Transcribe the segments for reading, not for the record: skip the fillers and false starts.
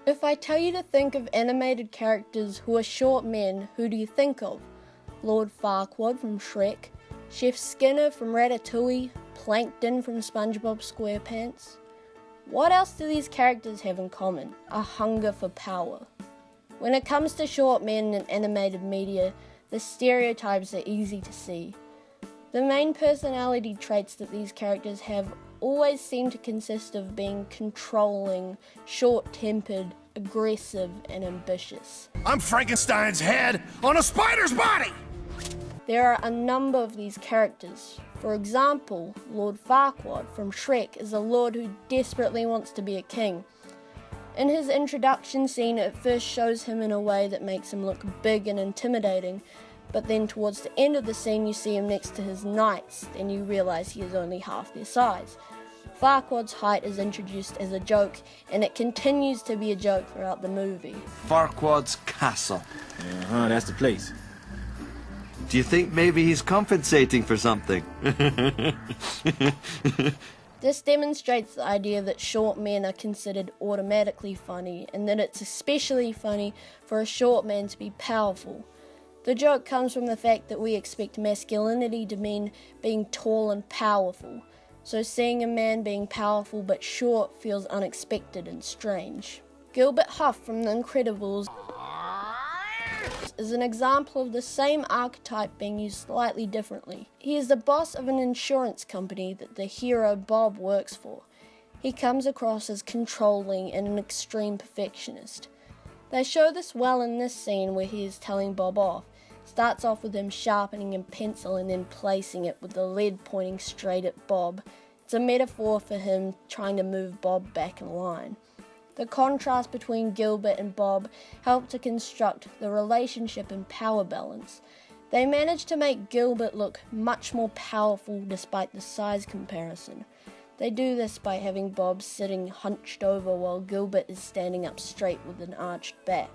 If I tell you to think of animated characters who are short men, who do you think of? Lord Farquaad from Shrek, Chef Skinner from Ratatouille, Plankton from SpongeBob SquarePants? What else do these characters have in common? A hunger for power. When it comes to short men in animated media, the stereotypes are easy to see. The main personality traits that these characters have always seem to consist of being controlling, short-tempered, aggressive, and ambitious. I'm Frankenstein's head on a spider's body! There are a number of these characters. For example, Lord Farquaad from Shrek is a lord who desperately wants to be a king. In his introduction scene, it first shows him in a way that makes him look big and intimidating, but then towards the end of the scene you see him next to his knights, and you realise he is only half their size. Farquaad's height is introduced as a joke, and it continues to be a joke throughout the movie. Farquaad's castle. That's the place. Do you think maybe he's compensating for something? This demonstrates the idea that short men are considered automatically funny, and that it's especially funny for a short man to be powerful. The joke comes from the fact that we expect masculinity to mean being tall and powerful, so seeing a man being powerful but short feels unexpected and strange. Gilbert Huff from The Incredibles is an example of the same archetype being used slightly differently. He is the boss of an insurance company that the hero Bob works for. He comes across as controlling and an extreme perfectionist. They show this well in this scene where he is telling Bob off. Starts off with him sharpening a pencil and then placing it with the lead pointing straight at Bob. It's a metaphor for him trying to move Bob back in line. The contrast between Gilbert and Bob helped to construct the relationship and power balance. They managed to make Gilbert look much more powerful despite the size comparison. They do this by having Bob sitting hunched over while Gilbert is standing up straight with an arched back.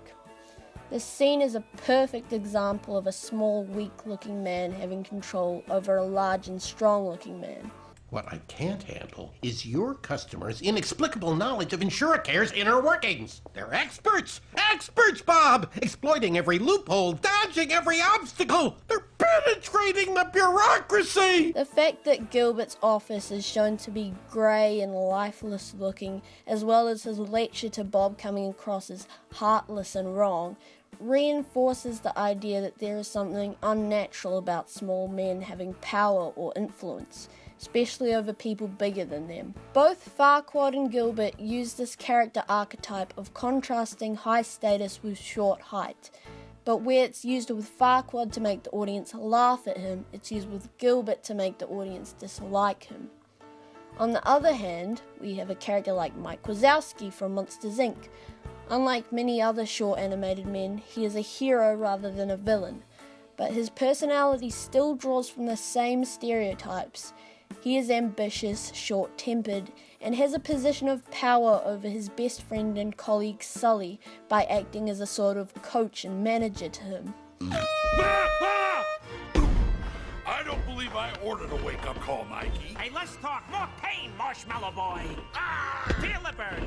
This scene is a perfect example of a small, weak-looking man having control over a large and strong-looking man. What I can't handle is your customers' inexplicable knowledge of InsureCare's inner workings. They're experts! Experts, Bob! Exploiting every loophole, dodging every obstacle! They're penetrating the bureaucracy! The fact that Gilbert's office is shown to be grey and lifeless looking, as well as his lecture to Bob coming across as heartless and wrong, reinforces the idea that there is something unnatural about small men having power or influence, especially over people bigger than them. Both Farquaad and Gilbert use this character archetype of contrasting high status with short height, but where it's used with Farquaad to make the audience laugh at him, it's used with Gilbert to make the audience dislike him. On the other hand, we have a character like Mike Wazowski from Monsters, Inc. Unlike many other short animated men, he is a hero rather than a villain, but his personality still draws from the same stereotypes. He is ambitious, short-tempered, and has a position of power over his best friend and colleague Sully by acting as a sort of coach and manager to him. I don't believe I ordered a wake-up call, Mikey. Hey, let's talk more pain, Marshmallow Boy. Feel the burn.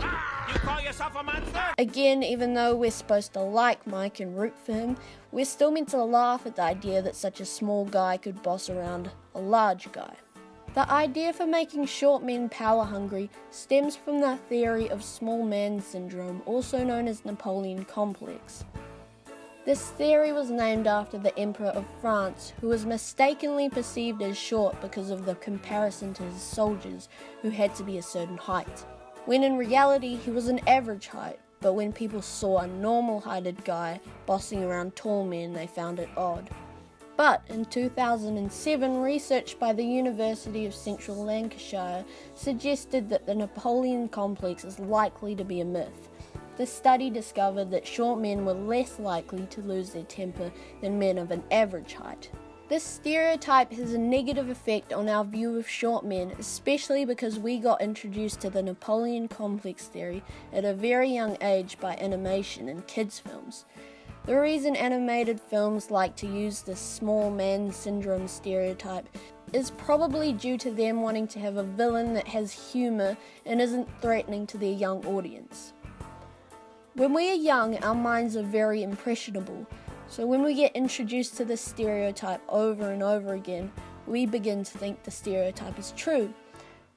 You call yourself a monster? Again, even though we're supposed to like Mike and root for him, we're still meant to laugh at the idea that such a small guy could boss around a large guy. The idea for making short men power-hungry stems from the theory of small man syndrome, also known as Napoleon Complex. This theory was named after the Emperor of France, who was mistakenly perceived as short because of the comparison to his soldiers, who had to be a certain height, when in reality he was an average height, but when people saw a normal-heighted guy bossing around tall men, they found it odd. But in 2007, research by the University of Central Lancashire suggested that the Napoleon Complex is likely to be a myth. The study discovered that short men were less likely to lose their temper than men of an average height. This stereotype has a negative effect on our view of short men, especially because we got introduced to the Napoleon Complex theory at a very young age by animation and kids' films. The reason animated films like to use this small man syndrome stereotype is probably due to them wanting to have a villain that has humour and isn't threatening to their young audience. When we are young, our minds are very impressionable. So when we get introduced to this stereotype over and over again, we begin to think the stereotype is true.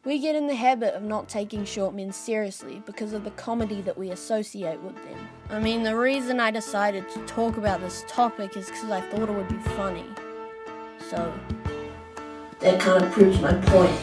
We get in the habit of not taking short men seriously because of the comedy that we associate with them. I mean, the reason I decided to talk about this topic is because I thought it would be funny. So, that kind of proves my point.